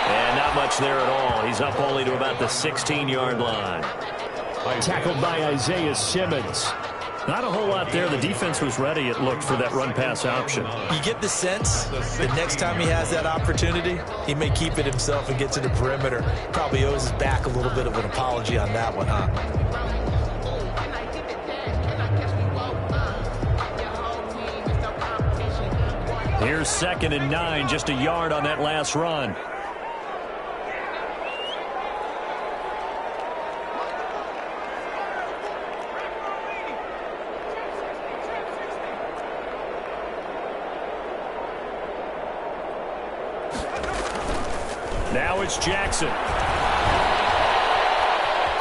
And not much there at all. He's up only to about the 16-yard line. Tackled by Isaiah Simmons. Not a whole lot there. The defense was ready, it looked, for that run-pass option. You get the sense that next time he has that opportunity, he may keep it himself and get to the perimeter. Probably owes his back a little bit of an apology on that one, huh? Here's 2nd and 9, just a yard on that last run. Now it's Jackson.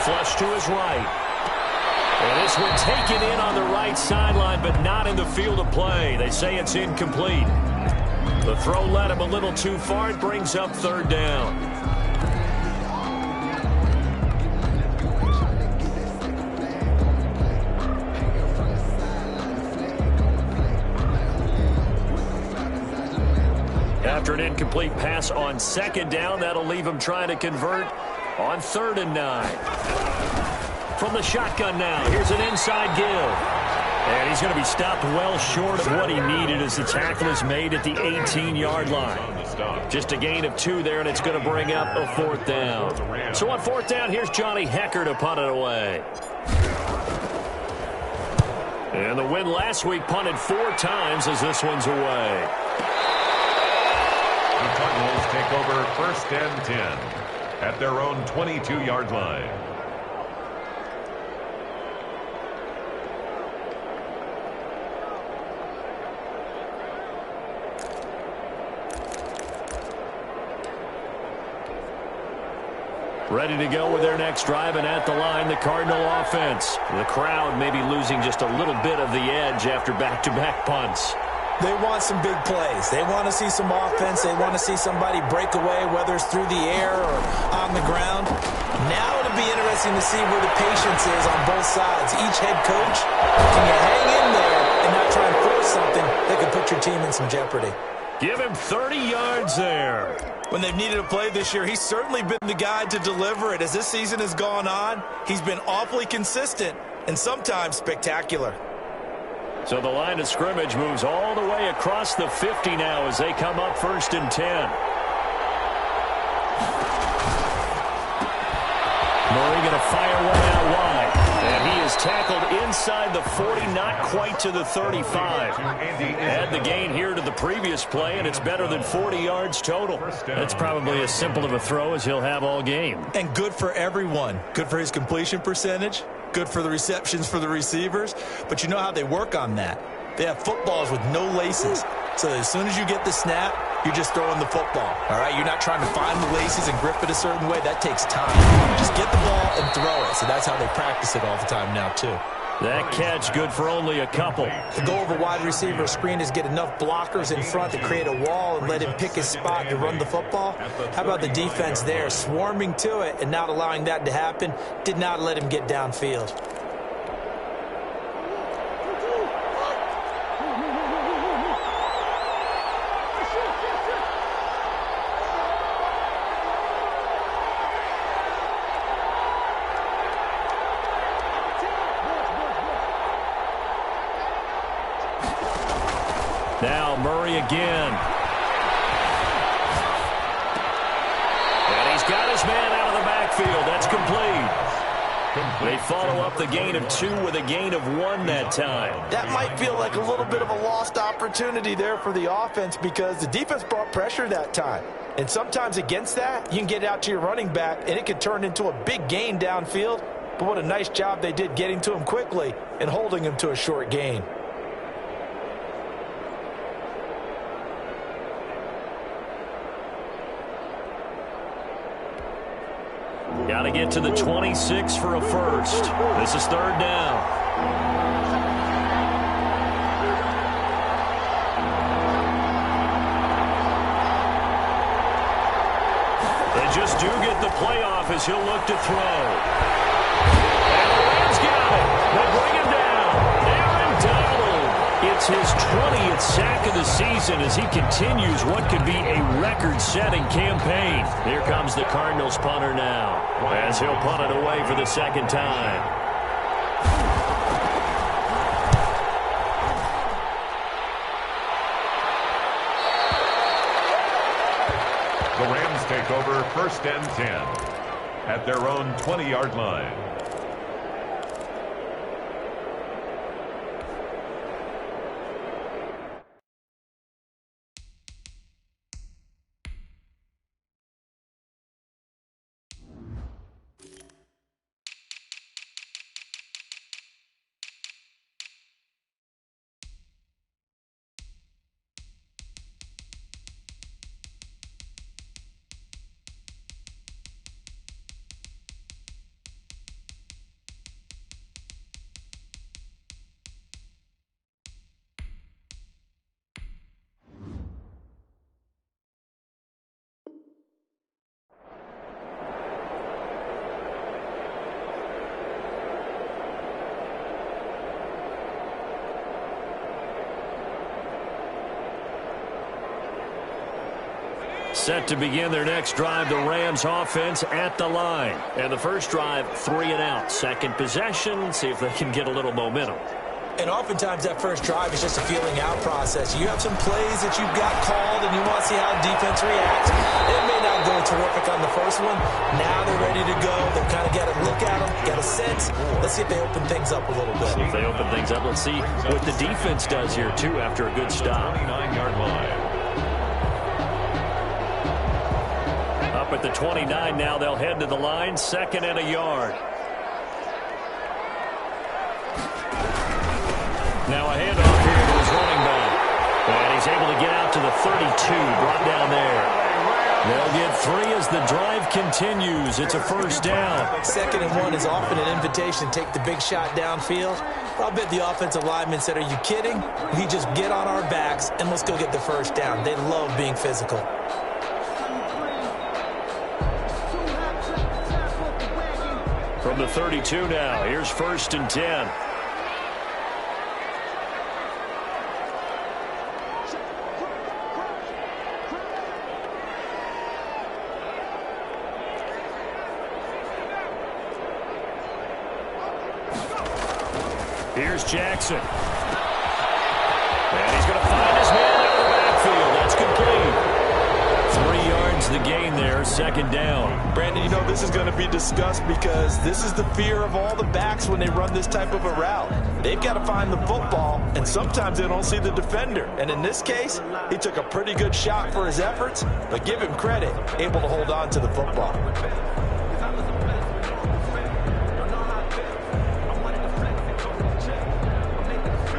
Flush to his right. And this one taken in on the right sideline, but not in the field of play. They say it's incomplete. The throw led him a little too far. It brings up 3rd down. After an incomplete pass on 2nd down, that'll leave him trying to convert on 3rd and 9. From the shotgun now, here's an inside give. And he's going to be stopped well short of what he needed as the tackle is made at the 18-yard line. Just a gain of 2 there, and it's going to bring up a 4th down. So on 4th down, here's Johnny Hecker to punt it away. And the win last week punted 4 times as this one's away. The Cardinals take over 1st and 10 at their own 22-yard line. Ready to go with their next drive, and at the line, the Cardinal offense. The crowd may be losing just a little bit of the edge after back-to-back punts. They want some big plays. They want to see some offense. They want to see somebody break away, whether it's through the air or on the ground. Now it'll be interesting to see where the patience is on both sides. Each head coach, can you hang in there and not try and force something that could put your team in some jeopardy? Give him 30 yards there. When they've needed a play this year, he's certainly been the guy to deliver it. As this season has gone on, he's been awfully consistent and sometimes spectacular. So the line of scrimmage moves all the way across the 50 now as they come up 1st and 10. Murray going to fire one out wide. And he is tackled inside the 40, not quite to the 35. Add the gain here to the previous play, and it's better than 40 yards total. That's probably as simple of a throw as he'll have all game. And good for everyone. Good for his completion percentage. Good for the receptions for the receivers. But you know how they work on that. They have footballs with no laces. So as soon as you get the snap, you're just throwing the football. All right, you're not trying to find the laces and grip it a certain way. That takes time. Just get the ball and throw it. So that's how they practice it all the time now, too. That catch good for only a couple. The goal of a wide receiver screen is get enough blockers in front to create a wall and let him pick his spot to run the football. How about the defense there, swarming to it and not allowing that to happen? Did not let him get downfield. Now Murray again. And he's got his man out of the backfield. That's complete. They follow up the gain of 2 with a gain of 1 that time. That might feel like a little bit of a lost opportunity there for the offense because the defense brought pressure that time. And sometimes against that, you can get out to your running back, and it could turn into a big gain downfield. But what a nice job they did getting to him quickly and holding him to a short gain. Got to get to the 26 for a first. This is 3rd down. They just do get the playoff as he'll look to throw. And the Rams got it. They'll bring him down. Aaron Donald. It's his 20th second sack of the season as he continues what could be a record-setting campaign. Here comes the Cardinals punter now, as he'll punt it away for the second time. The Rams take over 1st and 10 at their own 20-yard line. Set to begin their next drive, the Rams offense at the line. And the first drive, 3 and out. Second possession, see if they can get a little momentum. And oftentimes that first drive is just a feeling out process. You have some plays that you've got called and you want to see how the defense reacts. It may not go terrific on the first one. Now they're ready to go. They've kind of got to look at them, got a sense. Let's see if they open things up a little bit. See if they open things up. Let's see what the defense does here, too, after a good stop. 29-yard line. Up at the 29 now, they'll head to the line, 2nd and a yard. Now a handoff here to his running back. And he's able to get out to the 32, brought down there. They'll get 3 as the drive continues. It's a first down. 2nd and 1 is often an invitation to take the big shot downfield. I'll bet the offensive lineman said, are you kidding? We just get on our backs and let's go get the first down. They love being physical. From the 32 now, here's 1st and 10. Here's Jackson. And he's going to find his man out of the backfield. That's complete. 3 yards the gain there, 2nd down. Brandon, you know this is going to be discussed because this is the fear of all the backs when they run this type of a route. They've got to find the football, and sometimes they don't see the defender. And in this case, he took a pretty good shot for his efforts, but give him credit, able to hold on to the football.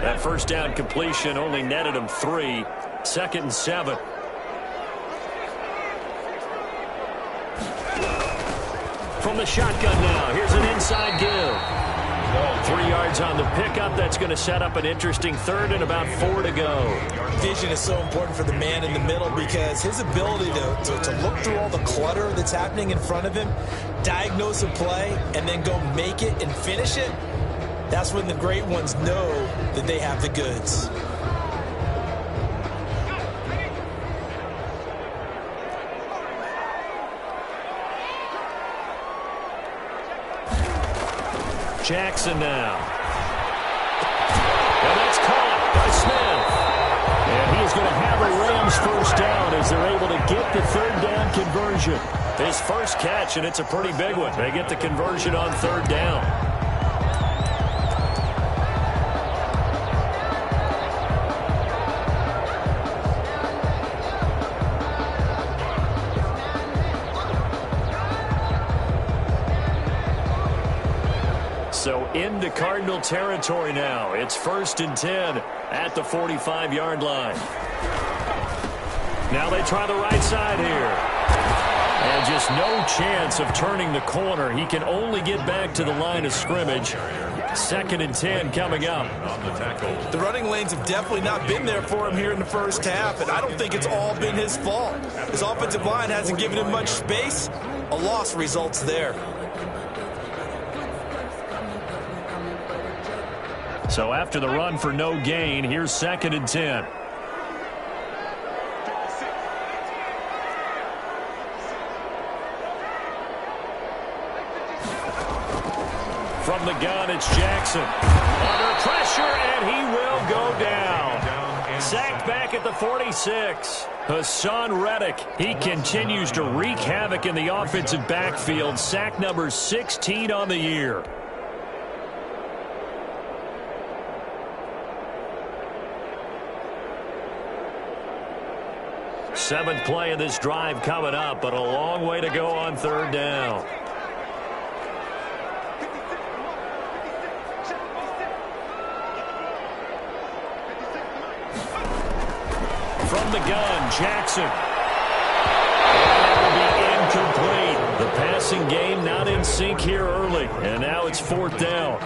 That first down completion only netted him 3. 2nd and 7. From the shotgun now, here's an inside give. 3 yards on the pickup. That's going to set up an interesting 3rd and about 4 to go. Vision is so important for the man in the middle because his ability to look through all the clutter that's happening in front of him, diagnose a play, and then go make it and finish it, that's when the great ones know that they have the goods. Jackson now. And that's caught by Smith. And he is going to have a Rams first down as they're able to get the 3rd down conversion. His first catch, and it's a pretty big one. They get the conversion on 3rd down. So into Cardinal territory now. It's 1st and 10 at the 45-yard line. Now they try the right side here. And just no chance of turning the corner. He can only get back to the line of scrimmage. 2nd and 10 coming up. The running lanes have definitely not been there for him here in the first half, and I don't think it's all been his fault. His offensive line hasn't given him much space. A loss results there. So after the run for no gain, here's 2nd and 10. From the gun, it's Jackson. Under pressure, and he will go down. Sacked back at the 46. Hassan Reddick, he continues to wreak havoc in the offensive backfield. Sack number 16 on the year. Seventh play of this drive coming up, but a long way to go on third down. From the gun, Jackson. And that will be incomplete. The passing game not in sync here early, and now it's fourth down.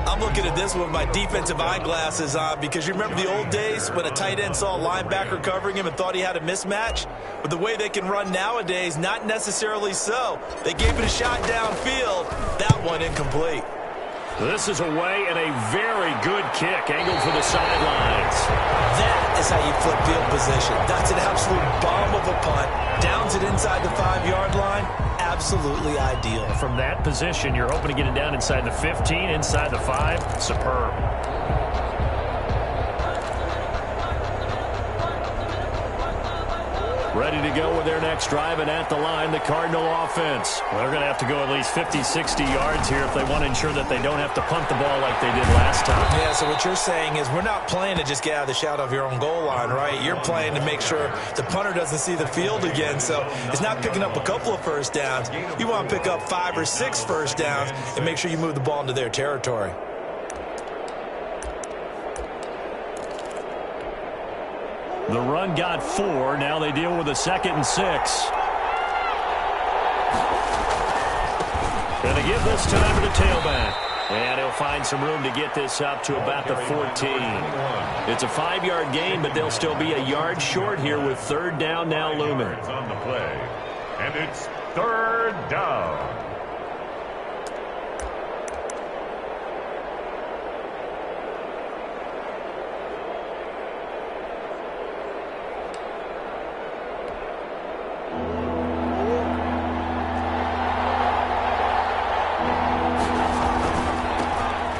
I'm looking at this with my defensive eyeglasses on because you remember the old days when a tight end saw a linebacker covering him and thought he had a mismatch? But the way they can run nowadays, not necessarily so. They gave it a shot downfield. That one incomplete. This is away and a very good kick, angled for the sidelines. That is how you flip field position. That's an absolute bomb of a punt. Downs it inside the 5-yard line. Absolutely ideal. From that position, you're hoping to get it down inside the 15, inside the 5. Superb. Ready to go with their next drive, and at the line, the Cardinal offense. Well, they're going to have to go at least 50, 60 yards here if they want to ensure that they don't have to punt the ball like they did last time. Yeah, so what you're saying is we're not playing to just get out of the shadow of your own goal line, right? You're playing to make sure the punter doesn't see the field again, so it's not picking up a couple of first downs. You want to pick up 5 or 6 first downs and make sure you move the ball into their territory. The run got 4. Now they deal with a 2nd and 6. Going to give this time to the tailback. And he'll find some room to get this up to about the 14. It's a 5-yard gain, but they'll still be a yard short here with third down now looming. On the play. And it's third down.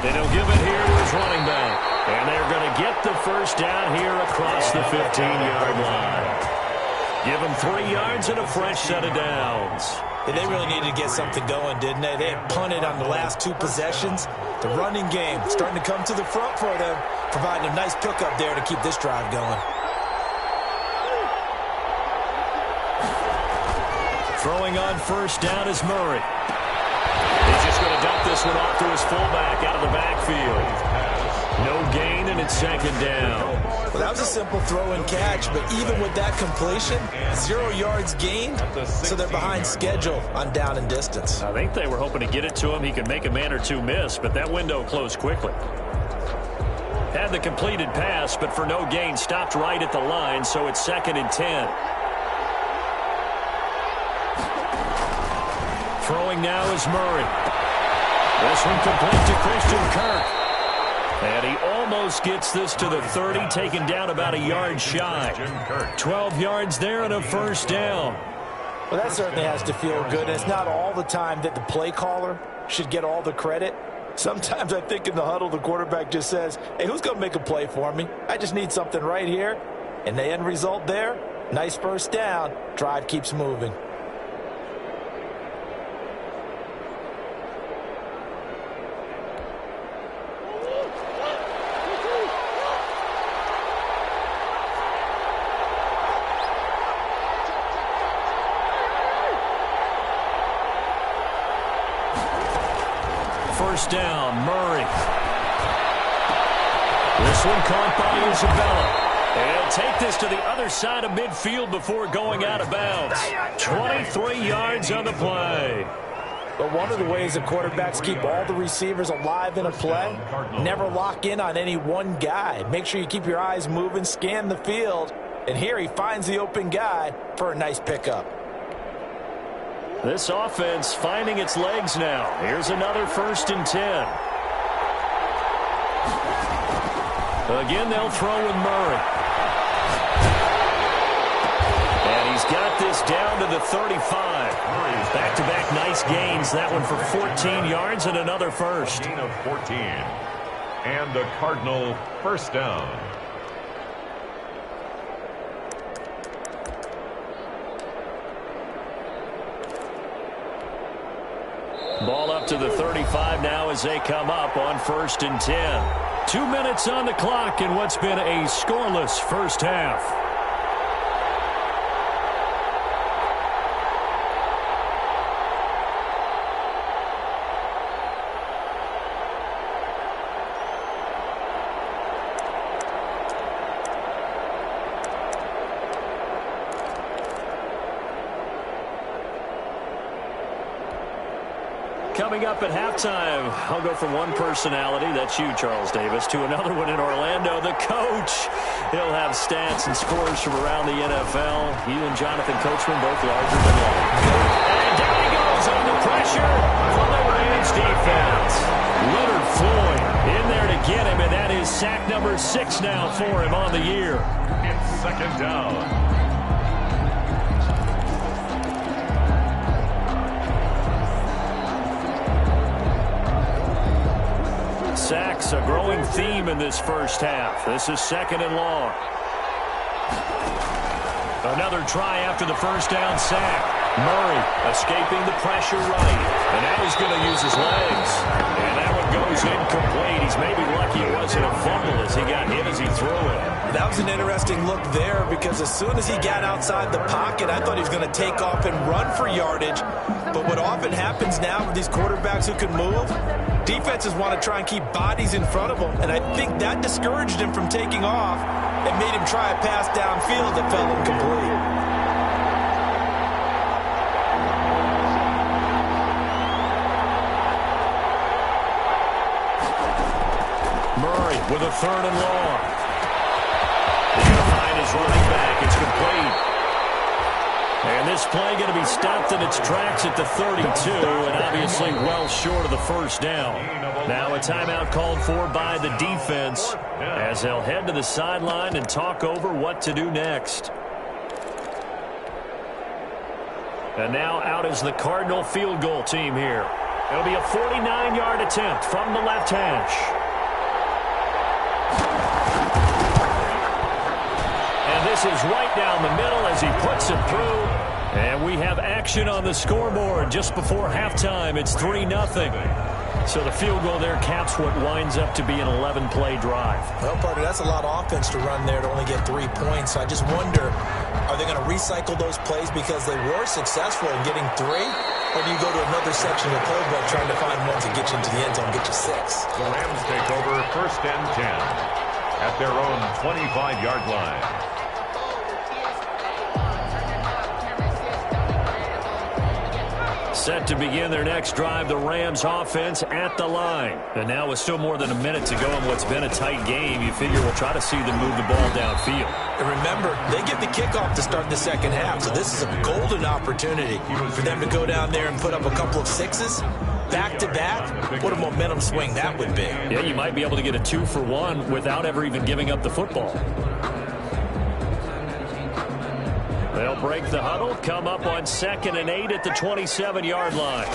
And he'll give it here to his running back. And they're going to get the first down here across the 15-yard line. Give them 3 yards and a fresh set of downs. Yeah, they really needed to get something going, didn't they? They had punted on the last 2 possessions. The running game starting to come to the front for them, providing a nice pickup there to keep this drive going. Throwing on first down is Murray. He's just going to dump this one off to his fullback out of the backfield. No gain, and it's second down. Well, that was a simple throw and catch, but even with that completion, 0 yards gained, so they're behind schedule on down and distance. I think they were hoping to get it to him. He could make a man or two miss, but that window closed quickly. Had the completed pass, but for no gain, stopped right at the line, so it's 2nd and 10. Throwing now is Murray. This one complete to Christian Kirk. And he almost gets this to the 30, taken down about a yard shy. 12 yards there and a first down. Well, that certainly has to feel good. And it's not all the time that the play caller should get all the credit. Sometimes I think in the huddle, the quarterback just says, hey, who's going to make a play for me? I just need something right here. And the end result there, nice first down. Drive keeps moving. First down, Murray. This one caught by Isabella. And he'll take this to the other side of midfield before going out of bounds. 23 yards on the play. But one of the ways that quarterbacks keep all the receivers alive in a play, never lock in on any one guy. Make sure you keep your eyes moving, scan the field. And here he finds the open guy for a nice pickup. This offense finding its legs now. Here's another 1st and 10. Again, they'll throw with Murray. And he's got this down to the 35. Back-to-back nice gains. That one for 14 yards and another first. Gain of 14. And the Cardinal first down. Ball up to the 35 now as they come up on 1st and 10. 2 minutes on the clock in what's been a scoreless first half. Coming up at halftime, I'll go from one personality, that's you, Charles Davis, to another one in Orlando, the coach. He'll have stats and scores from around the NFL. You and Jonathan Coachman both larger than life. And down he goes under pressure from the Rams defense. Leonard Floyd in there to get him, and that is sack number 6 now for him on the year. It's 2nd down. Sacks, a growing theme in this first half. This is 2nd and long. Another try after the first down sack. Murray escaping the pressure right. And now he's going to use his legs. And that one goes incomplete. He's maybe lucky it wasn't a fumble as he got hit as he threw it. That was an interesting look there because as soon as he got outside the pocket, I thought he was going to take off and run for yardage. But what often happens now with these quarterbacks who can move, defenses want to try and keep bodies in front of them, and I think that discouraged him from taking off and made him try a pass downfield that fell incomplete. Murray with a 3rd and long. He's going to find his running back. It's complete. And this play going to be stopped in its tracks at the 32, and obviously well short of the first down. Now a timeout called for by the defense as they'll head to the sideline and talk over what to do next. And now out is the Cardinal field goal team here. It'll be a 49-yard attempt from the left hash. And this is right down the middle as he puts it through. And we have action on the scoreboard just before halftime. It's 3-0. So the field goal there caps what winds up to be an 11-play drive. Well, partner, that's a lot of offense to run there to only get 3 points. So I just wonder, are they going to recycle those plays because they were successful in getting 3? Or do you go to another section of the playbook trying to find ones that get you into the end zone, get you 6? The Rams take over 1st and 10 at their own 25-yard line. Set to begin their next drive, the Rams offense at the line. And now with still more than a minute to go in what's been a tight game, you figure we'll try to see them move the ball downfield. And remember, they get the kickoff to start the second half, so this is a golden opportunity for them to go down there and put up a couple of 6s. Back-to-back, what a momentum swing that would be. Yeah, you might be able to get a 2-for-1 without ever even giving up the football. They'll break the huddle, come up on 2nd and 8 at the 27-yard line.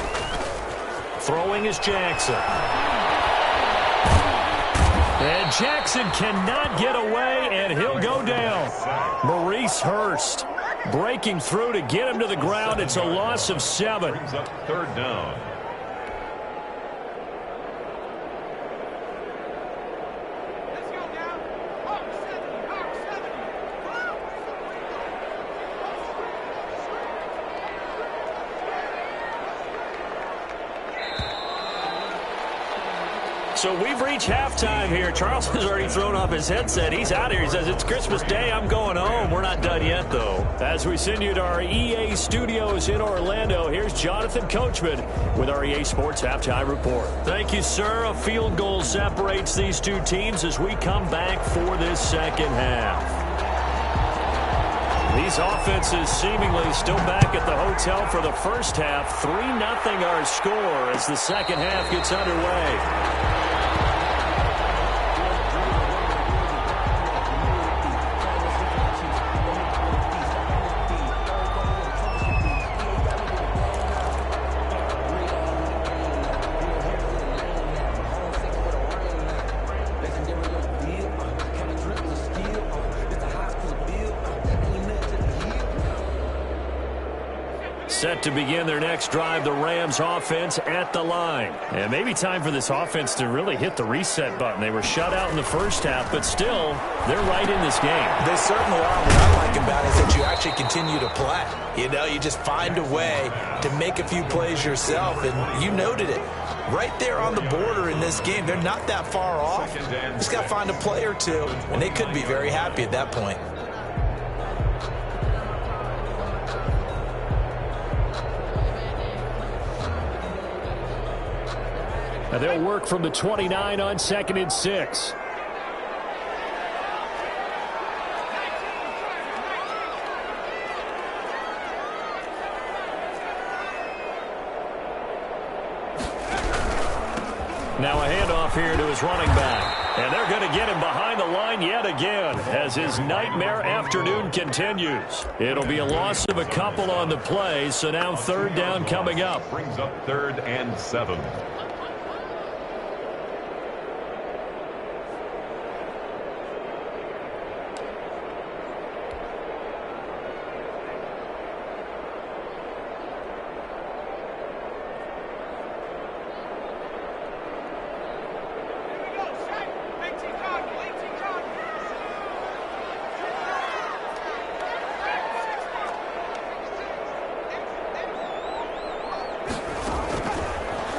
Throwing is Jackson. And Jackson cannot get away, and he'll go down. Maurice Hurst breaking through to get him to the ground. It's a loss of 7. Brings up 3rd down. So we've reached halftime here. Charles has already thrown off his headset. He's out here. He says, it's Christmas Day. I'm going home. We're not done yet, though. As we send you to our EA studios in Orlando, here's Jonathan Coachman with our EA Sports Halftime Report. Thank you, sir. A field goal separates these two teams as we come back for this second half. These offenses seemingly still back at the hotel for the first half. 3-0 our score as the second half gets underway. set to begin their next drive, the Rams offense at the line. And maybe time for this offense to really hit the reset button. They were shut out in the first half, but still, they're right in this game. They certainly are. What I like about it is that you actually continue to play. You know, you just find a way to make a few plays yourself, and you noted it. Right there on the border in this game, they're not that far off. Just got to find a play or two, and they could be very happy at that point. Now they'll work from the 29 on 2nd and 6. Now a handoff here to his running back. And they're going to get him behind the line yet again as his nightmare afternoon continues. It'll be a loss of a couple on the play, so now 3rd down coming up. Brings up 3rd and 7.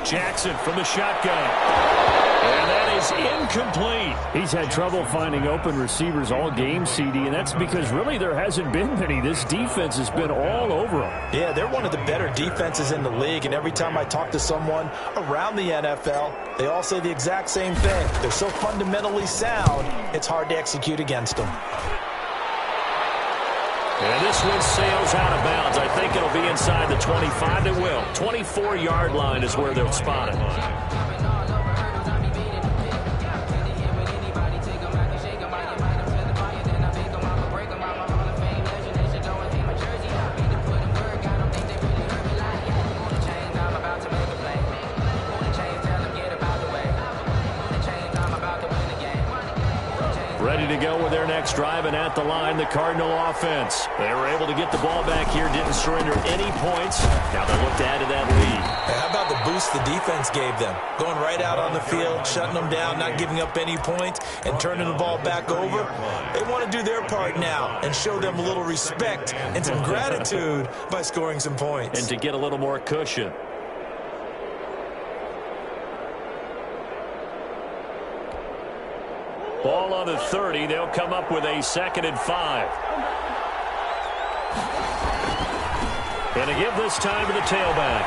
Jackson from the shotgun. And that is incomplete. He's had trouble finding open receivers all game, CD, and that's because really there hasn't been many. This defense has been all over them. Yeah, they're one of the better defenses in the league, and every time I talk to someone around the NFL, they all say the exact same thing. They're so fundamentally sound, it's hard to execute against them. And this one sails out of bounds. I think it'll be inside the 25. It will. 24-yard line is where they'll spot it. Ready to go with their next drive, and at the line, the Cardinal offense. They were able to get the ball back here, didn't surrender any points. Now they look to add to that lead. Hey, how about the boost the defense gave them? Going right out on the field, shutting them down, not giving up any points, and turning the ball back over. They want to do their part now and show them a little respect and some gratitude by scoring some points. And to get a little more cushion. Ball on the 30. They'll come up with a 2nd and 5. And to give this time to the tailback.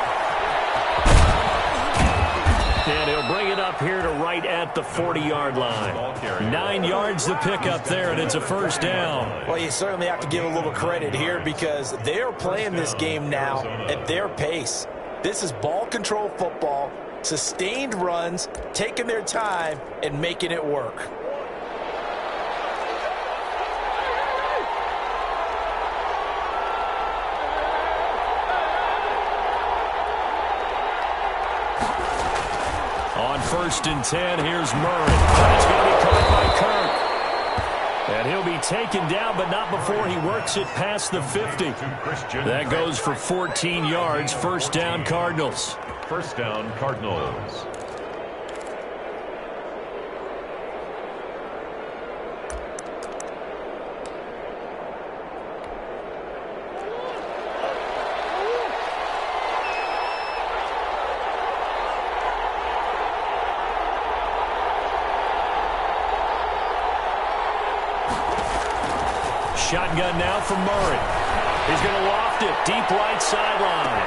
And he'll bring it up here to right at the 40-yard line. 9 yards to pick up there, and it's a 1st down. Well, you certainly have to give a little credit here because they're playing this game now at their pace. This is ball control football, sustained runs, taking their time, and making it work. On 1st and 10, here's Murray. It's going to be caught by Kirk. And he'll be taken down, but not before he works it past the 50. That goes for 14 yards. 1st down, Cardinals. 1st down, Cardinals. Shotgun now from Murray. He's going to loft it deep right sideline.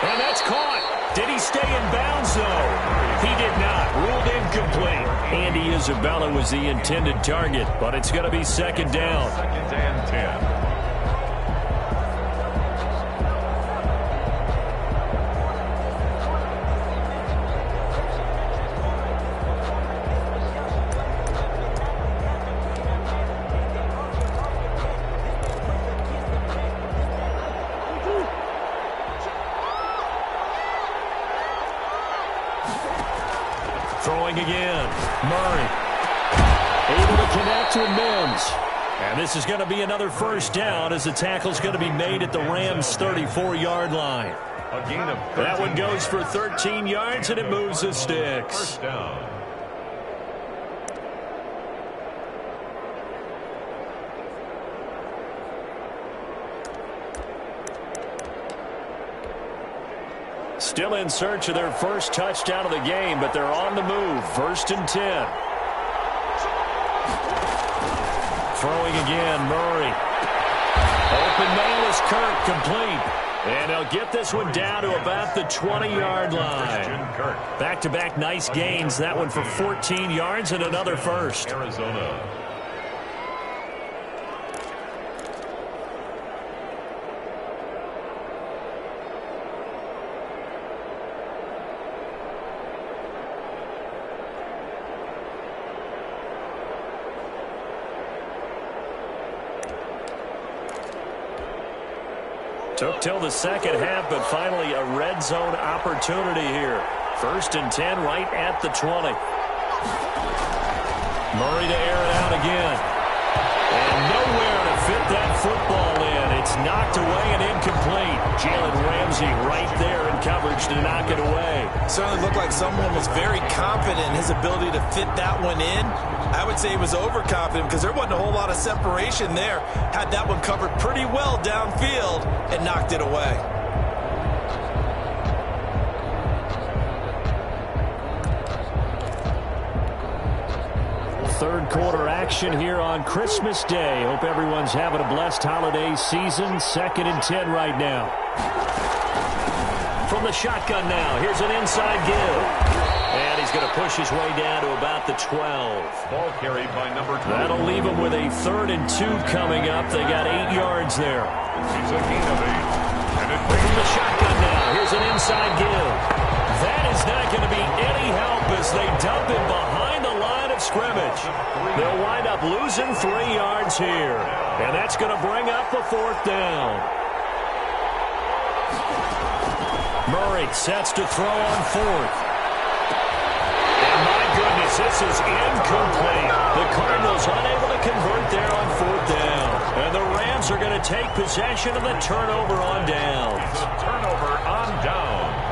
And that's caught. Did he stay in bounds, though? He did not. Ruled incomplete. Andy Isabella was the intended target, but it's going to be 2nd down. 2nd and 10. Throwing again. Murray. Able to connect with Mims. And this is going to be another first down as the tackle's going to be made at the Rams' 34-yard line. A gain of 13. That one goes for 13 yards, and it moves the sticks. First down. Still in search of their first touchdown of the game, but they're on the move. 1st and 10. Throwing again, Murray. Open man is Kirk, complete. And they'll get this one down to about the 20-yard line. Back-to-back nice gains. That one for 14 yards and another first. Arizona. Took till the second half, but finally a red zone opportunity here. 1st and 10 right at the 20. Murray to air it out again. And nowhere to fit that football in. It's knocked away and incomplete. Jalen Ramsey right there in coverage to knock it away. Certainly looked like someone was very confident in his ability to fit that one in. I would say he was overconfident because there wasn't a whole lot of separation there. Had that one covered pretty well downfield and knocked it away. Third quarter action here on Christmas Day. Hope everyone's having a blessed holiday season. 2nd and 10 right now. From the shotgun now, here's an inside give. And he's going to push his way down to about the 12. Ball carried by number 2. That'll leave him with a 3rd and 2 coming up. They got 8 yards there. It's a gain of 8. And it From the shotgun now, here's an inside give. That is not going to be any help as they dump him behind the line of scrimmage. They'll wind up losing 3 yards here. And that's going to bring up the 4th down. Murray sets to throw on 4th. And my goodness, this is incomplete. The Cardinals unable to convert there on 4th down. And the Rams are going to take possession of the turnover on downs. The turnover on downs.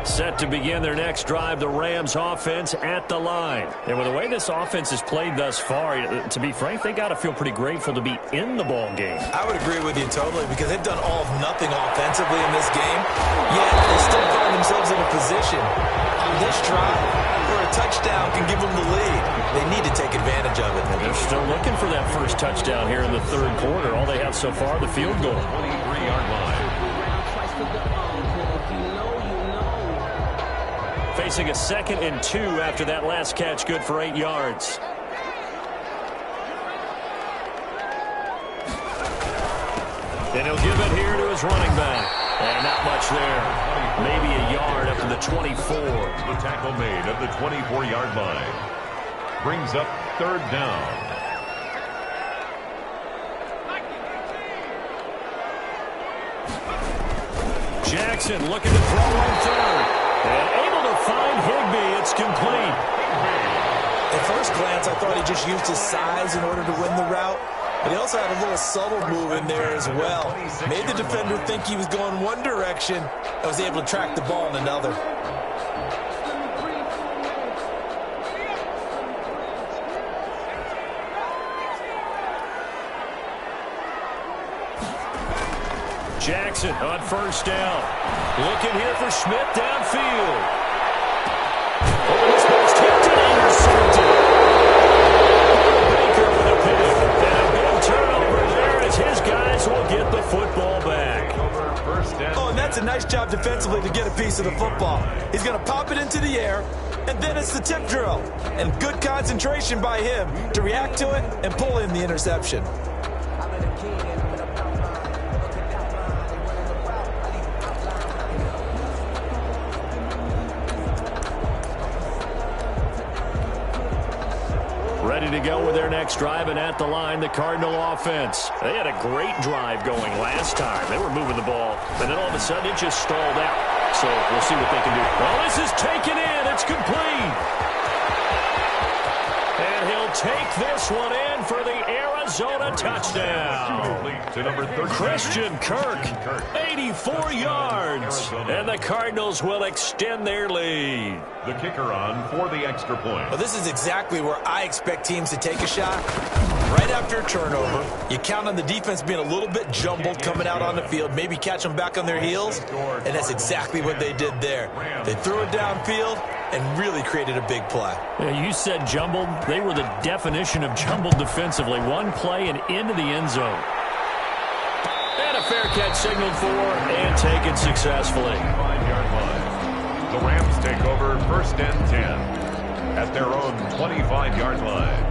Set to begin their next drive, the Rams offense at the line. And with the way this offense has played thus far, to be frank, they got to feel pretty grateful to be in the ball game. I would agree with you totally because they've done all of nothing offensively in this game, yet they still find themselves in a position on this drive where a touchdown can give them the lead. They need to take advantage of it. They're still looking for that first touchdown here in the 3rd quarter. All they have so far, the field goal. 23-yard line. Facing a 2nd and 2 after that last catch, good for 8 yards. And he'll give it here to his running back. And not much there. Maybe a yard up to the 24. The tackle made at the 24-yard line. Brings up 3rd down. Jackson looking to throw on 3rd. And able to find Higbee. It's complete. At first glance, I thought he just used his size in order to win the route. But he also had a little subtle move in there as well. Made the defender think he was going one direction and was able to track the ball in another. Jackson on 1st down. Looking here for Smith downfield. Oh, this ball's tipped and intercepted. Baker with a pick. And a big turnover there as his guys will get the football back. Oh, and that's a nice job defensively to get a piece of the football. He's going to pop it into the air, and then it's the tip drill. And good concentration by him to react to it and pull in the interception. Ready Ready to go with their next drive, and at the line, the Cardinal offense. They had a great drive going last time. They were moving the ball, and then all of a sudden it just stalled out. So we'll see what they can do. Well, this is taken in. It's complete. And he'll take this one in for the Arizona touchdown. To number 13. Christian Kirk, 84 yards. And the Cardinals will extend their lead. The kicker on for the extra point. Well, this is exactly where I expect teams to take a shot. Right after a turnover, you count on the defense being a little bit jumbled coming out on the field, maybe catch them back on their heels, and that's exactly what they did there. They threw it downfield and really created a big play. Yeah, you said jumbled. They were the definition of jumbled defensively. One play and into the end zone. And a fair catch signaled for and taken successfully. 5-yard line. The Rams take over 1st and 10 at their own 25-yard line.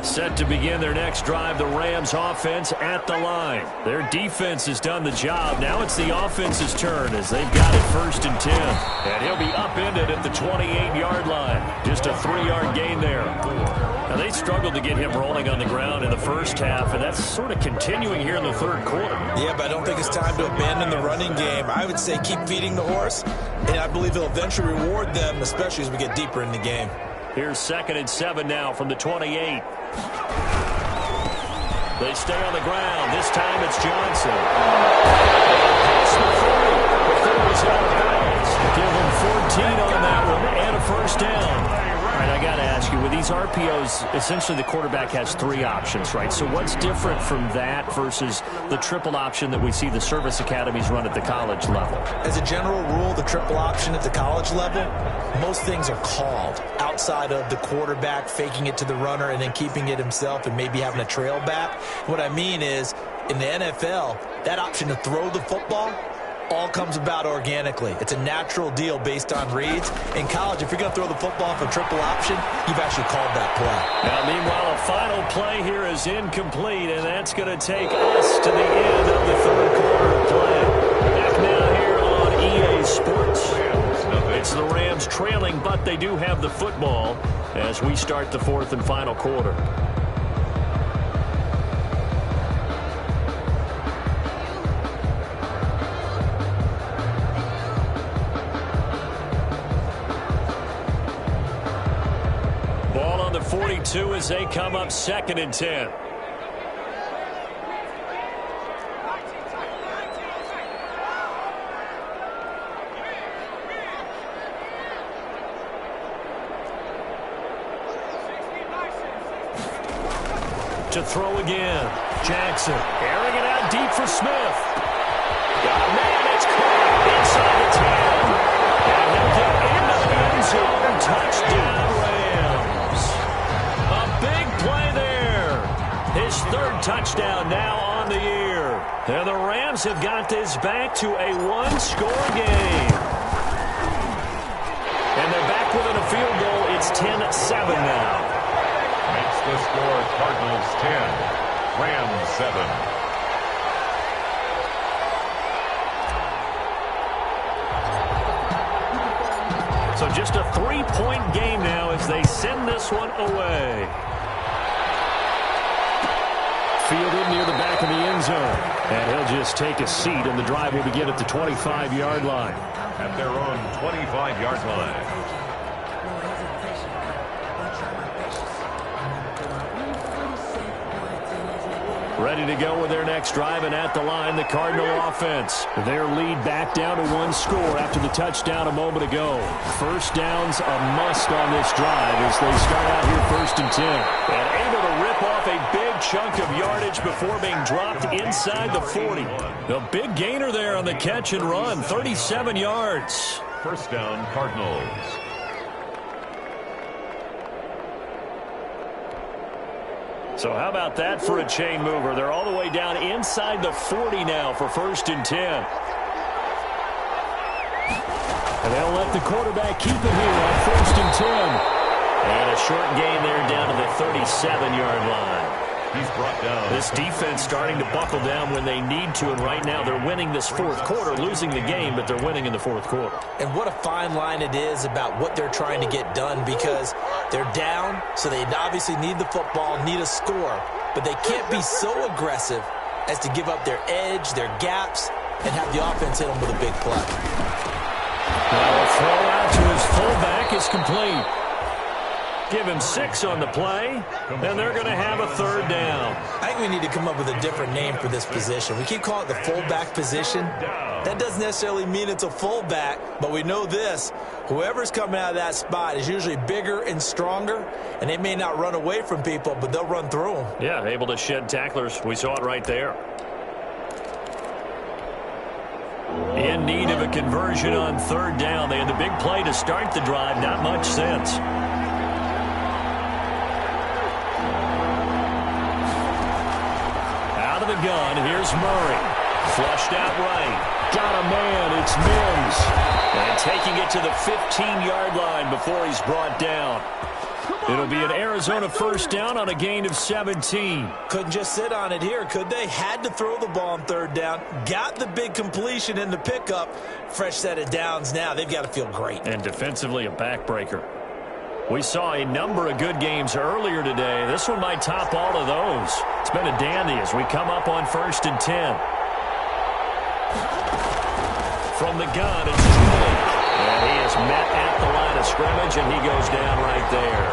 Set to begin their next drive, the Rams offense at the line. Their defense has done the job. Now it's the offense's turn as they've got it 1st and 10. And he'll be upended at the 28-yard line. Just a 3-yard gain there. Now they struggled to get him rolling on the ground in the first half, and that's sort of continuing here in the third quarter. Yeah, but I don't think it's time to abandon the running game. I would say keep feeding the horse, and I believe it'll eventually reward them, especially as we get deeper in the game. Here's 2nd and 7 now from the 28. They stay on the ground. This time it's Johnson. Past the 30. Before it was out of bounds. Give him 14 on that one and a 1st down. All right, I got to ask you, with these RPOs, essentially the quarterback has 3 options, right? So what's different from that versus the triple option that we see the service academies run at the college level? As a general rule, the triple option at the college level, most things are called outside of the quarterback faking it to the runner and then keeping it himself and maybe having a trail back. What I mean is, in the NFL, that option to throw the football all comes about organically. It's a natural deal based on reads. In college, if you're going to throw the football for triple option, you've actually called that play. Now, meanwhile, a final play here is incomplete, and that's going to take us to the end of the third quarter play. Back now here on EA Sports. It's the Rams trailing, but they do have the football as we start the 4th and final quarter. Ball on the 42 as they come up 2nd and 10. To throw again. Jackson airing it out deep for Smith. Got a man. It's caught inside the 10. And he'll get into the end zone. Touchdown, Rams. A big play there. His 3rd touchdown now on the year. And the Rams have got this back to a 1-score game. And they're back within a field goal. It's 10-7 now. Makes the score Cardinals 10, Rams 7. So just a 3-point game now as they send this one away. Fielded near the back of the end zone. And he'll just take a seat, and the drive will begin at the 25-yard line. At their own 25-yard line. Ready to go with their next drive, and at the line, the Cardinal offense. Their lead back down to 1 score after the touchdown a moment ago. 1st down's a must on this drive as they start out here 1st and 10. And able to rip off a big chunk of yardage before being dropped inside the 40. A big gainer there on the catch and run, 37 yards. 1st down, Cardinals. So how about that for a chain mover? They're all the way down inside the 40 now for 1st and 10. And they'll let the quarterback keep it here on 1st and 10. And a short gain there down to the 37-yard line. He's brought down. This defense starting to buckle down when they need to, and right now they're winning this fourth quarter, losing the game, but they're winning in the fourth quarter. And what a fine line it is about what they're trying to get done, because they're down, so they obviously need the football, need a score, but they can't be so aggressive as to give up their edge, their gaps, and have the offense hit them with a big play. Now a throw out to his fullback is complete. Give him 6 on the play, and they're going to have a third down. I think we need to come up with a different name for this position. We keep calling it the fullback position. That doesn't necessarily mean it's a fullback, but we know this. Whoever's coming out of that spot is usually bigger and stronger, and they may not run away from people, but they'll run through them. Yeah, able to shed tacklers. We saw it right there. In need of a conversion on third down. They had the big play to start the drive. Not much sense. Out of the gun, here's Murray. Flushed out right. Got a man. It's Mims. And taking it to the 15-yard line before he's brought down. It'll be an Arizona first down on a gain of 17. Couldn't just sit on it here, could they? Had to throw the ball on third down. Got the big completion in the pickup. Fresh set of downs now. They've got to feel great. And defensively, a backbreaker. We saw a number of good games earlier today. This one might top all of those. It's been a dandy as we come up on 1st and 10. From the gun, it's Jhill. And he is met at the line of scrimmage, and he goes down right there.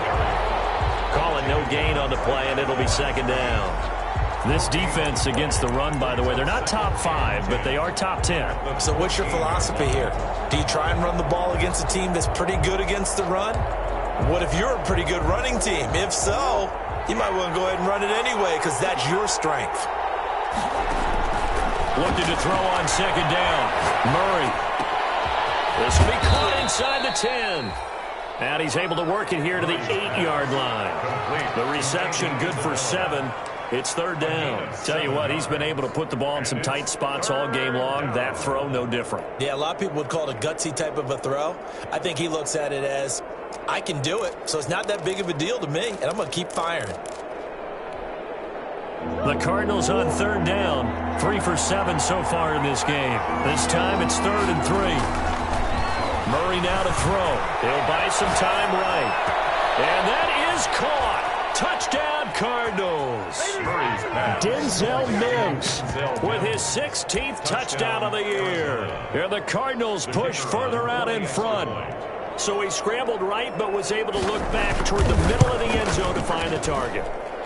Calling no gain on the play, and it'll be second down. This defense against the run, by the way, they're not top 5, but they are top 10. So what's your philosophy here? Do you try and run the ball against a team that's pretty good against the run? What if you're a pretty good running team? If so, you might want to go ahead and run it anyway, because that's your strength. Looking to throw on second down. Murray. This will be caught inside the 10. And he's able to work it here to the 8-yard line. The reception good for 7. It's third down. Tell you what, he's been able to put the ball in some tight spots all game long. That throw, no different. Yeah, a lot of people would call it a gutsy type of a throw. I think he looks at it as, I can do it, so it's not that big of a deal to me, and I'm going to keep firing. The Cardinals on third down. 3 for 7 so far in this game. This time it's 3rd and 3. Murray now to throw. He'll buy some time right. And that is caught. Touchdown, Cardinals. Denzel Mims with his 16th touchdown of the year. And the Cardinals push further out in front. So he scrambled right, but was able to look back toward the middle of the end zone to find the target.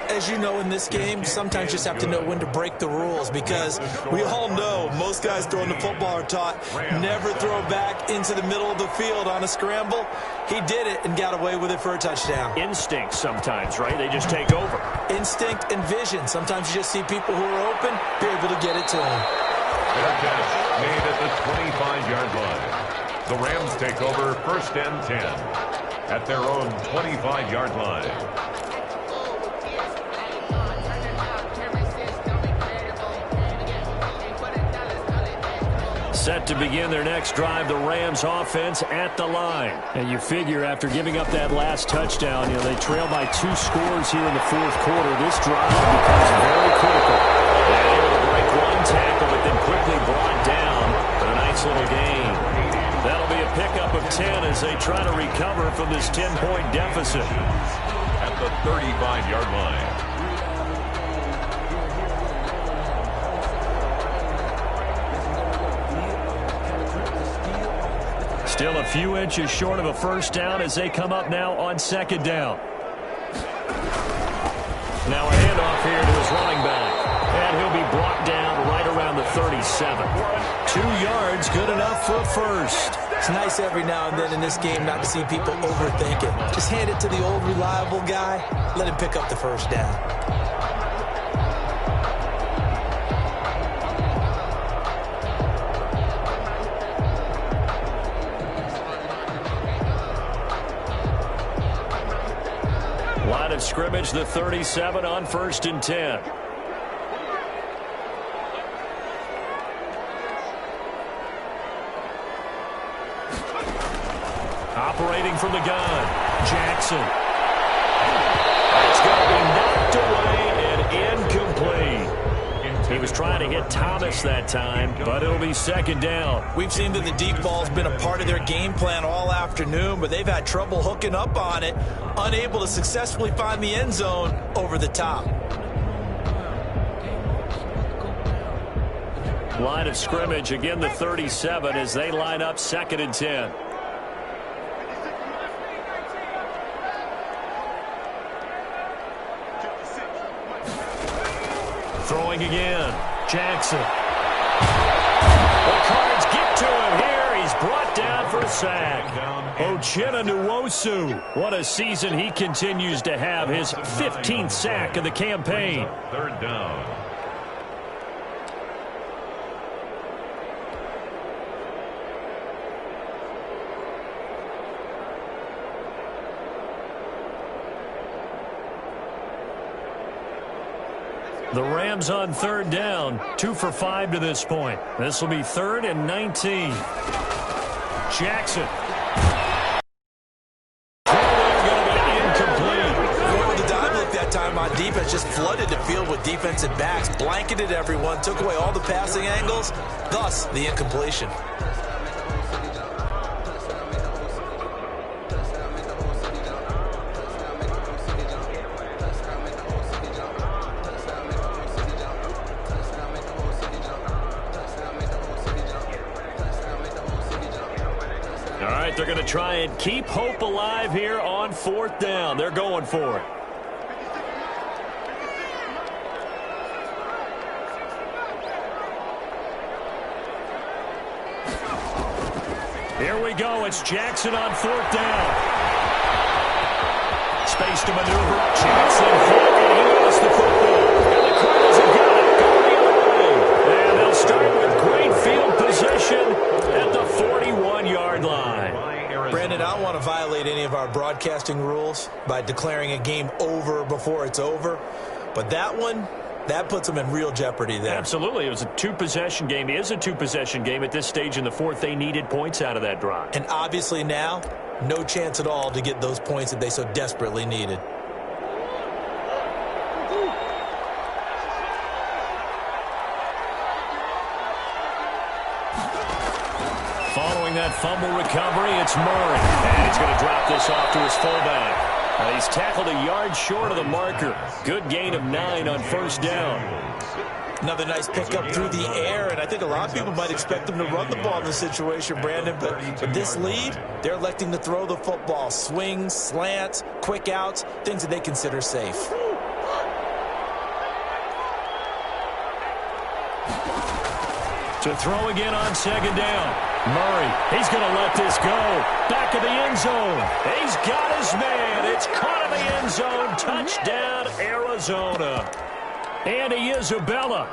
As you know, in this game, sometimes you just have to know when to break the rules, because we all know most guys throwing the football are taught never throw back into the middle of the field on a scramble. He did it and got away with it for a touchdown. Instinct sometimes, right? They just take over. Instinct and vision. Sometimes you just see people who are open, be able to get it to them. Fair catch made at the 25-yard line. The Rams take over 1st and 10 at their own 25-yard line. Set to begin their next drive, the Rams offense at the line. And you figure after giving up that last touchdown, they trail by 2 scores here in the fourth quarter. This drive becomes very critical. They're able to break 1 tackle, but then quickly brought down. But a nice little gain. That'll be a pickup of 10 as they try to recover from this 10-point deficit. At the 35-yard line. Still a few inches short of a first down as they come up now on second down. Now a handoff here to his running back. And he'll be brought down right around the 37. 2 yards, good enough for a first. It's nice every now and then in this game not to see people overthink it. Just hand it to the old reliable guy. Let him pick up the first down. Line of scrimmage, the 37 on 1st and 10. Operating from the gun, Jackson. It's going to be knocked away and he was trying to hit Thomas that time, but it'll be second down. We've seen that the deep ball's been a part of their game plan all afternoon, but they've had trouble hooking up on it, unable to successfully find the end zone over the top. Line of scrimmage, again the 37 as they line up 2nd and 10. Throwing again, Jackson. The Cards get to him here. He's brought down for a sack. Uchenna Nwosu. What a season he continues to have. His 15th sack of the campaign. 3rd down. The Rams on 3rd down, 2 for 5 to this point. This will be 3rd and 19. Jackson. The dive look that time on defense just flooded the field with defensive backs, blanketed everyone, took away all the passing angles, thus the incompletion. They're going to try and keep hope alive here on 4th down. They're going for it. Here we go. It's Jackson on 4th down. Space to maneuver. Jackson forward. He lost the football. And the Cardinals have got it going the other way. And they'll start with great field position at the 41-yard line. Brandon, I don't want to violate any of our broadcasting rules by declaring a game over before it's over, but that one, that puts them in real jeopardy there. Absolutely. It was a 2-possession game. It is a 2-possession game at this stage in the 4th. They needed points out of that drive. And obviously now, no chance at all to get those points that they so desperately needed. Following that fumble recovery, it's Murray. And he's going to drop this off to his fullback. He's tackled a yard short of the marker. Good gain of 9 on 1st down. Another nice pickup through the air, and I think a lot of people might expect them to run the ball in this situation, Brandon, but with this lead, they're electing to throw the football. Swings, slants, quick outs, things that they consider safe. To throw again on 2nd down. Murray, he's going to let this go. Back of the end zone. He's got his man. It's caught in the end zone. Touchdown, Arizona. Andy Isabella,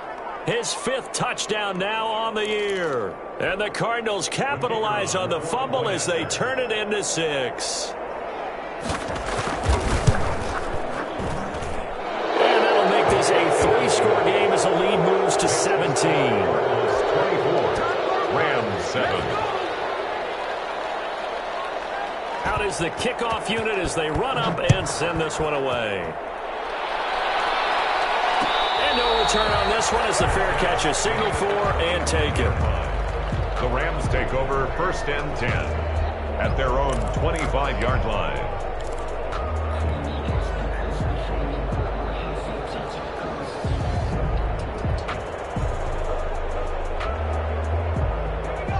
his 5th touchdown now on the year. And the Cardinals capitalize on the fumble as they turn it into 6. And that'll make this a 3-score game as the lead moves to 17. 24, Rams 7. Out is the kickoff unit as they run up and send this one away. And no return on this one as the fair catch is signaled for and taken. The Rams take over 1st and 10 at their own 25-yard line.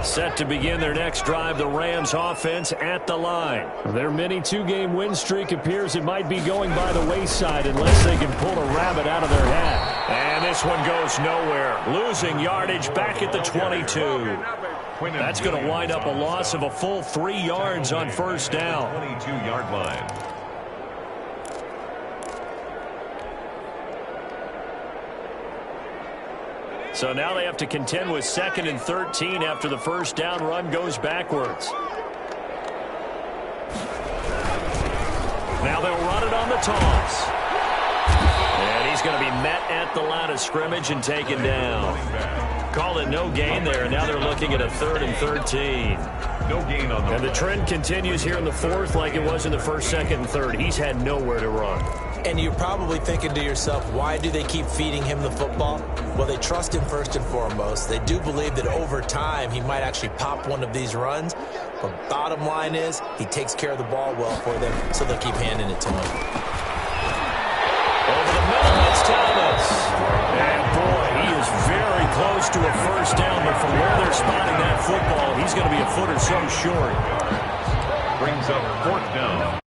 Set to begin their next drive, the Rams offense at the line. Their mini 2-game win streak appears it might be going by the wayside unless they can pull a rabbit out of their hat. And this one goes nowhere. Losing yardage back at the 22. That's going to wind up a loss of a full 3 yards on 1st down. 22-yard line. So now they have to contend with 2nd and 13 after the 1st down run goes backwards. Now they'll run it on the toss. And he's going to be met at the line of scrimmage and taken down. Call it no gain there, and now they're looking at a 3rd and 13. No gain on the And the trend continues here in the 4th like it was in the 1st, 2nd, and 3rd. He's had nowhere to run. And you're probably thinking to yourself, why do they keep feeding him the football? Well, they trust him first and foremost. They do believe that over time he might actually pop one of these runs. But bottom line is he takes care of the ball well for them, so they'll keep handing it to him. Over the middle, it's Thomas. And boy, he is very close to a first down, but from where they're spotting that football, he's going to be a foot or so short. Brings up 4th down.